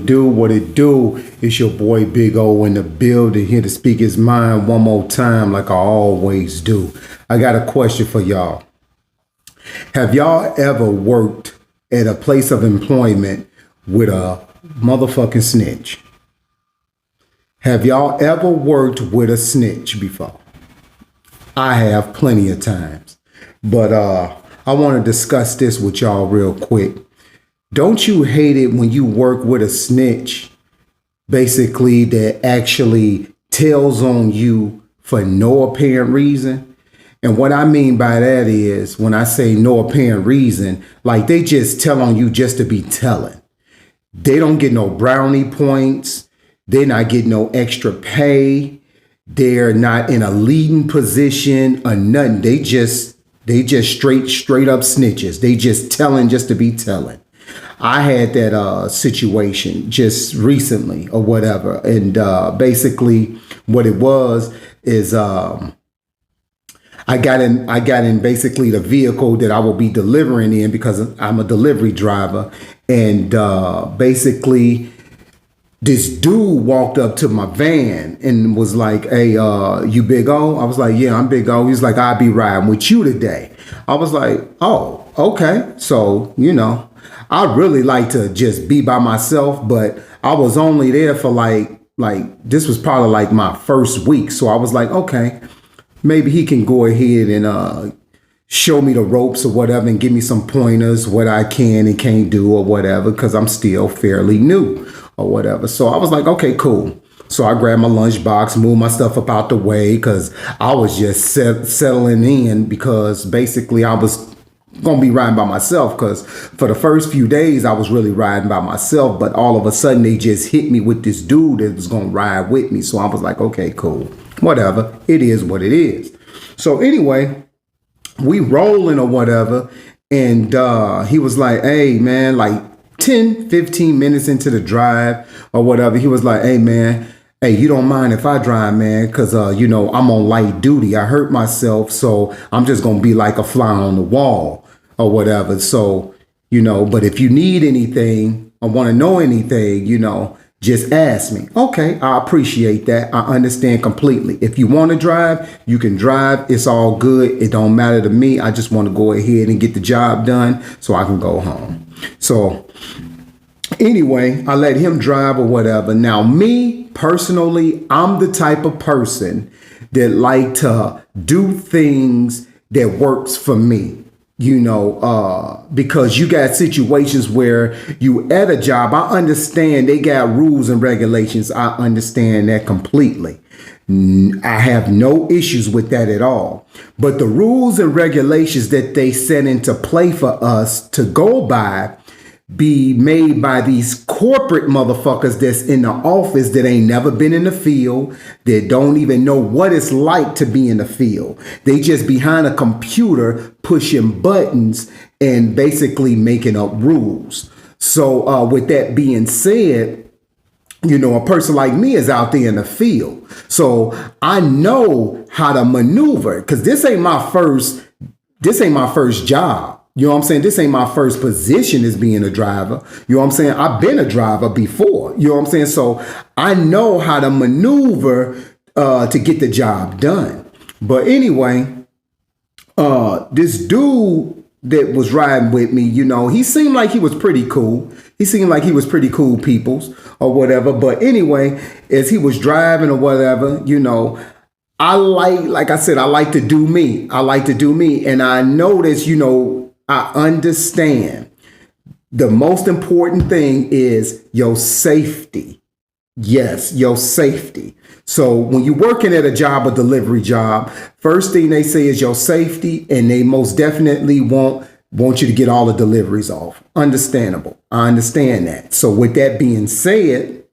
do? What it do? It's your boy Big O in the building, here to speak his mind one more time like I always do. I got a question for y'all. Have y'all ever worked at a place of employment with a motherfucking snitch? Have y'all ever worked with a snitch before? I have plenty of times. But I want to discuss this with y'all real quick. Don't you hate it when you work with a snitch, basically, that actually tells on you for no apparent reason? And what I mean by that is, when I say no apparent reason, like they just tell on you just to be telling. They don't get no brownie points. They're not getting no extra pay. They're not in a leading position or nothing. They just straight up snitches. They just telling just to be telling. I had that situation just recently or whatever. And basically what it was is I got in basically the vehicle that I will be delivering in because I'm a delivery driver. And basically this dude walked up to my van and was like, "Hey, you Big O?" I was like, "Yeah, I'm Big O." He's like, "I'll be riding with you today." I was like, "Oh, okay." So, I really like to just be by myself, but I was only there for like this was probably like my first week. So I was like, okay, maybe he can go ahead and show me the ropes or whatever and give me some pointers, what I can and can't do or whatever, because I'm still fairly new or whatever. So I was like, okay, cool. So I grabbed my lunchbox, moved my stuff up out the way because I was just settling in because basically I was gonna be riding by myself, because for the first few days I was really riding by myself, but all of a sudden they just hit me with this dude that was gonna ride with me. So I was like, okay, cool, whatever, it is what it is. So anyway, we rolling or whatever, and he was like, "Hey man," like 10-15 minutes into the drive or whatever, he was like, "Hey man, hey, you don't mind if I drive, man, because, I'm on light duty. I hurt myself, so I'm just going to be like a fly on the wall or whatever. So, but if you need anything or want to know anything, just ask me." Okay, I appreciate that. I understand completely. If you want to drive, you can drive. It's all good. It don't matter to me. I just want to go ahead and get the job done so I can go home. So anyway, I let him drive or whatever. Now, me personally, I'm the type of person that like to do things that works for me, because you got situations where you at a job. I understand they got rules and regulations. I understand that completely. I have no issues with that at all. But the rules and regulations that they set into play for us to go by be made by these corporate motherfuckers that's in the office that ain't never been in the field, that don't even know what it's like to be in the field. They just behind a computer pushing buttons and basically making up rules. So with that being said, a person like me is out there in the field. So I know how to maneuver, because this ain't my first job. You know what I'm saying? This ain't my first position as being a driver. You know what I'm saying? I've been a driver before. You know what I'm saying? So I know how to maneuver to get the job done. But anyway, this dude that was riding with me, he seemed like he was pretty cool. He seemed like he was pretty cool peoples or whatever. But anyway, as he was driving or whatever, I like I said, I like to do me. I like to do me. And I noticed, I understand the most important thing is your safety. Yes, your safety. So when you're working at a job, a delivery job, first thing they say is your safety, and they most definitely want you to get all the deliveries off. Understandable. I understand that. So with that being said,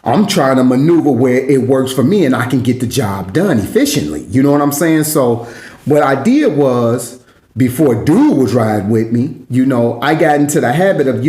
I'm trying to maneuver where it works for me and I can get the job done efficiently. You know what I'm saying? So what I did was, before dude was riding with me, I got into the habit of,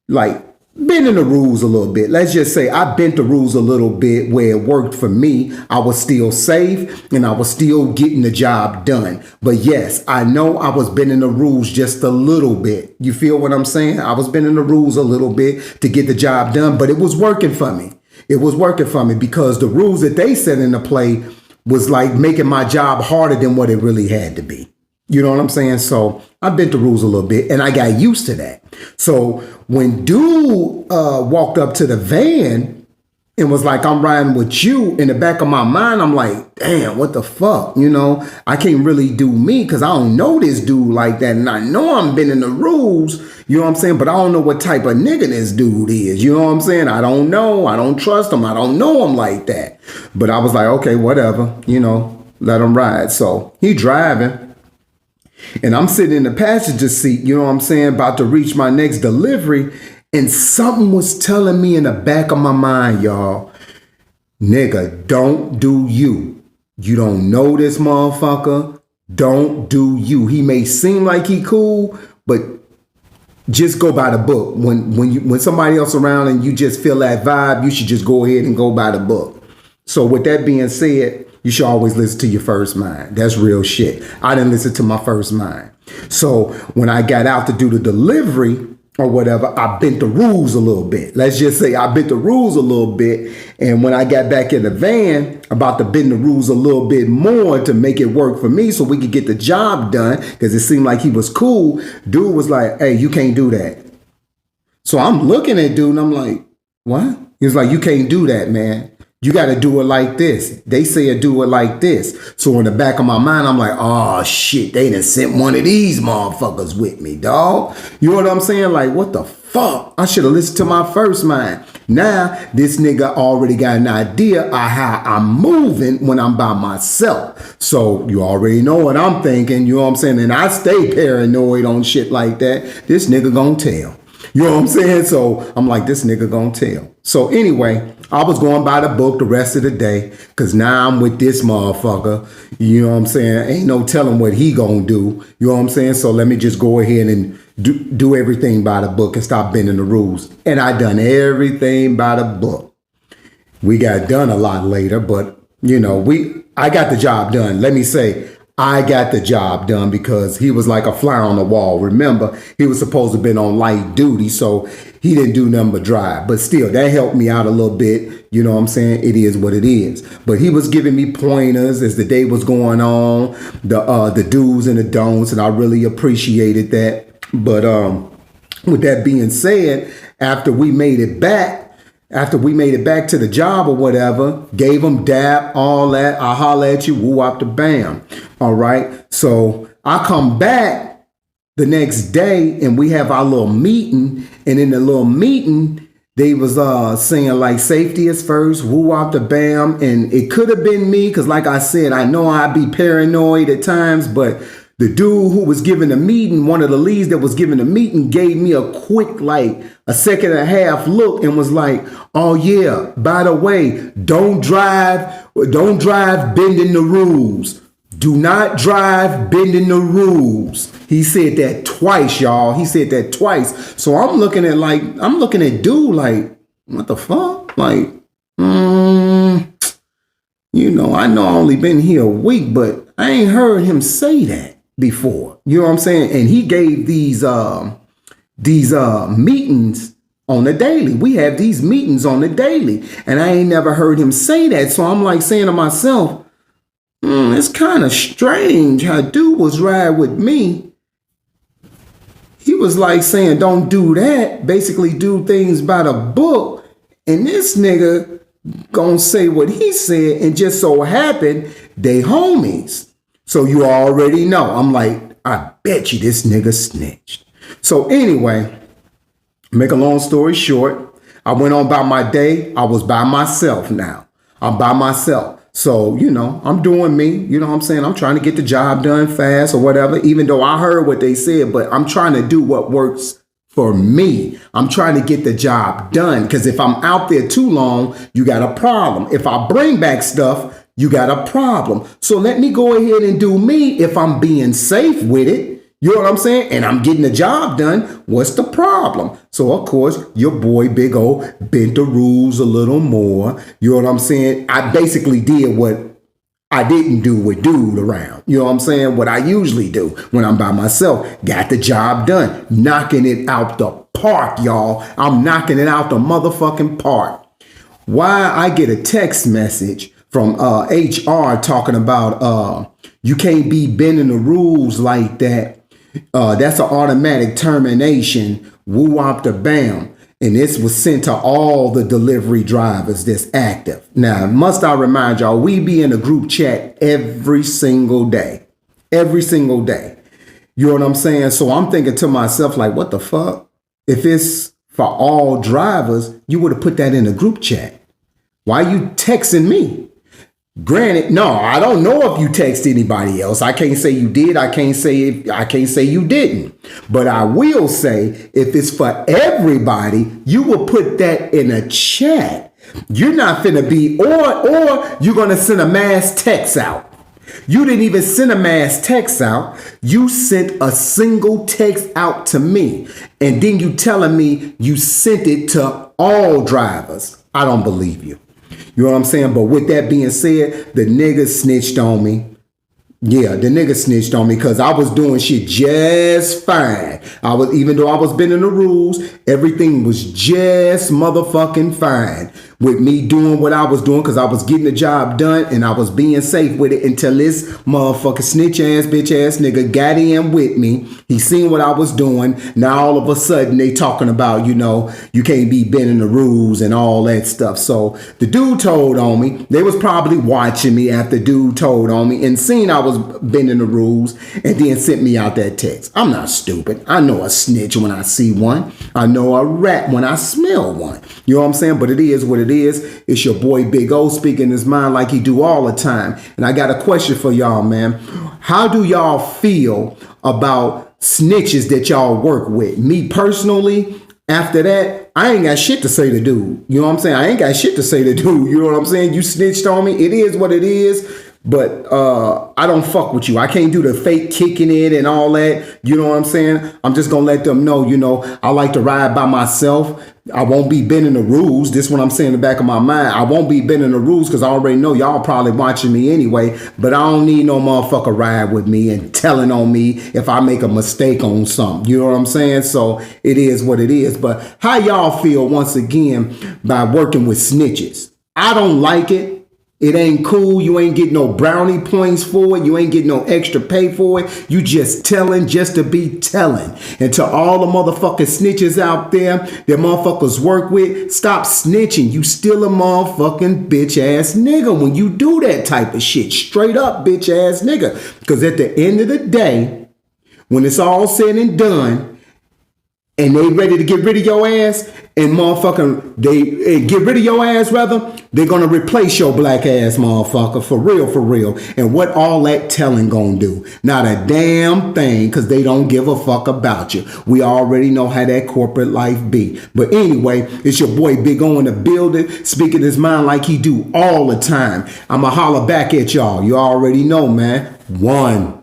like bending the rules a little bit. Let's just say I bent the rules a little bit where it worked for me. I was still safe and I was still getting the job done. But yes, I know I was bending the rules just a little bit. You feel what I'm saying? I was bending the rules a little bit to get the job done, but it was working for me. It was working for me because the rules that they set into play was like making my job harder than what it really had to be. You know what I'm saying? So I bent the rules a little bit and I got used to that. So when dude walked up to the van and was like, I'm riding with you, in the back of my mind, I'm like, damn, what the fuck? You know, I can't really do me because I don't know this dude like that. And I know I'm bending the rules, you know what I'm saying? But I don't know what type of nigga this dude is. You know what I'm saying? I don't know. I don't trust him. I don't know him like that. But I was like, okay, whatever, you know, let him ride. So he driving. And I'm sitting in the passenger seat, you know what I'm saying, about to reach my next delivery. And something was telling me in the back of my mind, y'all, nigga, don't do you. You don't know this motherfucker. Don't do you. He may seem like he cool, but just go by the book. When somebody else around and you just feel that vibe, you should just go ahead and go by the book. So with that being said, you should always listen to your first mind. That's real shit. I didn't listen to my first mind. So when I got out to do the delivery or whatever, I bent the rules a little bit. Let's just say I bent the rules a little bit. And when I got back in the van, about to bend the rules a little bit more to make it work for me so we could get the job done, because it seemed like he was cool. Dude was like, hey, you can't do that. So I'm looking at dude and I'm like, what? He was like, you can't do that, man. You got to do it like this. They say do it like this. So in the back of my mind, I'm like, oh, shit, they done sent one of these motherfuckers with me, dog. You know what I'm saying? Like, what the fuck? I should have listened to my first mind. Now, this nigga already got an idea of how I'm moving when I'm by myself. So you already know what I'm thinking. You know what I'm saying? And I stay paranoid on shit like that. This nigga gonna tell. You know what I'm saying? So I'm like, this nigga gonna tell. So anyway, I was going by the book the rest of the day because now I'm with this motherfucker. You know what I'm saying? Ain't no telling what he gonna do. You know what I'm saying? So let me just go ahead and do everything by the book and stop bending the rules. And I done everything by the book. We got done a lot later, but you know, I got the job done. Let me say, I got the job done because he was like a fly on the wall. Remember, he was supposed to have been on light duty, so he didn't do nothing but drive. But still, that helped me out a little bit. You know what I'm saying? It is what it is. But he was giving me pointers as the day was going on, the do's and the don'ts, and I really appreciated that. But with that being said, after we made it back to the job or whatever, gave him dap, all that, I holla at you, woo up the bam. All right. So I come back the next day and we have our little meeting. And in the little meeting, they was saying like safety is first, woo up the bam. And it could have been me because like I said, I know I'd be paranoid at times, but the dude who was giving the meeting, one of the leads that was giving the meeting, gave me a quick, like a second and a half look and was like, oh yeah, by the way, don't drive bending the rules. Do not drive bending the rules. He said that twice, y'all. He said that twice. So I'm looking at dude like, what the fuck? Like, you know, I know I only been here a week, but I ain't heard him say that before. You know what I'm saying? And he gave these meetings on the daily. We have these meetings on the daily. And I ain't never heard him say that. So I'm like saying to myself, it's kind of strange how dude was riding with me. He was like saying, don't do that. Basically do things by the book. And this nigga gonna say what he said, and just so happened they homies. So you already know. I'm like, I bet you this nigga snitched. So anyway, make a long story short, I went on by my day. I was by myself now. I'm by myself. So, you know, I'm doing me. You know what I'm saying? I'm trying to get the job done fast or whatever, even though I heard what they said, but I'm trying to do what works for me. I'm trying to get the job done because if I'm out there too long, you got a problem. If I bring back stuff, you got a problem. So let me go ahead and do me if I'm being safe with it. You know what I'm saying? And I'm getting the job done. What's the problem? So, of course, your boy Big O bent the rules a little more. You know what I'm saying? I basically did what I didn't do with dude around. You know what I'm saying? What I usually do when I'm by myself. Got the job done. Knocking it out the park, y'all. I'm knocking it out the motherfucking park. Why I get a text message from HR talking about you can't be bending the rules like that. That's an automatic termination. Woo wop the bam. And this was sent to all the delivery drivers that's active. Now, must I remind y'all, we be in a group chat every single day. Every single day. You know what I'm saying? So I'm thinking to myself, like, what the fuck? If it's for all drivers, you would have put that in a group chat. Why are you texting me? Granted, no, I don't know if you text anybody else. I can't say you did. I can't say you didn't. But I will say, if it's for everybody, you will put that in a chat. You're not finna be, or you're gonna send a mass text out. You didn't even send a mass text out. You sent a single text out to me, and then you telling me you sent it to all drivers. I don't believe you. You know what I'm saying? But with that being said, the nigga snitched on me. Yeah, the nigga snitched on me because I was doing shit just fine. Even though I was bending the rules, everything was just motherfucking fine with me doing what I was doing because I was getting the job done and I was being safe with it until this motherfucking snitch ass, bitch ass nigga got in with me. He seen what I was doing. Now all of a sudden they talking about, you know, you can't be bending the rules and all that stuff. So the dude told on me. They was probably watching me after dude told on me and seen I was bending the rules and then sent me out that text. I'm not stupid. I know a snitch when I see one. I know a rat when I smell one. You know what I'm saying? But it is what it is. It's your boy Big O speaking his mind like he do all the time. And I got a question for y'all, man. How do y'all feel about snitches that y'all work with? Me personally, after that, I ain't got shit to say to dude. You know what I'm saying? I ain't got shit to say to dude. You know what I'm saying? You snitched on me. It is what it is. But I don't fuck with you. I can't do the fake kicking it and all that. You know what I'm saying? I'm just going to let them know, you know, I like to ride by myself. I won't be bending the rules. This is what I'm saying in the back of my mind. I won't be bending the rules because I already know y'all probably watching me anyway. But I don't need no motherfucker ride with me and telling on me if I make a mistake on something. You know what I'm saying? So it is what it is. But how y'all feel once again by working with snitches? I don't like it. It ain't cool. You ain't getting no brownie points for it. You ain't getting no extra pay for it. You just telling just to be telling. And to all the motherfucking snitches out there that motherfuckers work with, stop snitching. You still a motherfucking bitch ass nigga when you do that type of shit. Straight up bitch ass nigga. Because at the end of the day, when it's all said and done, and they ready to get rid of your ass, and motherfucking, they get rid of your ass rather, they're gonna replace your black ass motherfucker for real, for real. And what all that telling gonna do? Not a damn thing, because they don't give a fuck about you. We already know how that corporate life be. But anyway, it's your boy Big O in the building, speaking his mind like he do all the time. I'ma holler back at y'all. You already know, man. One.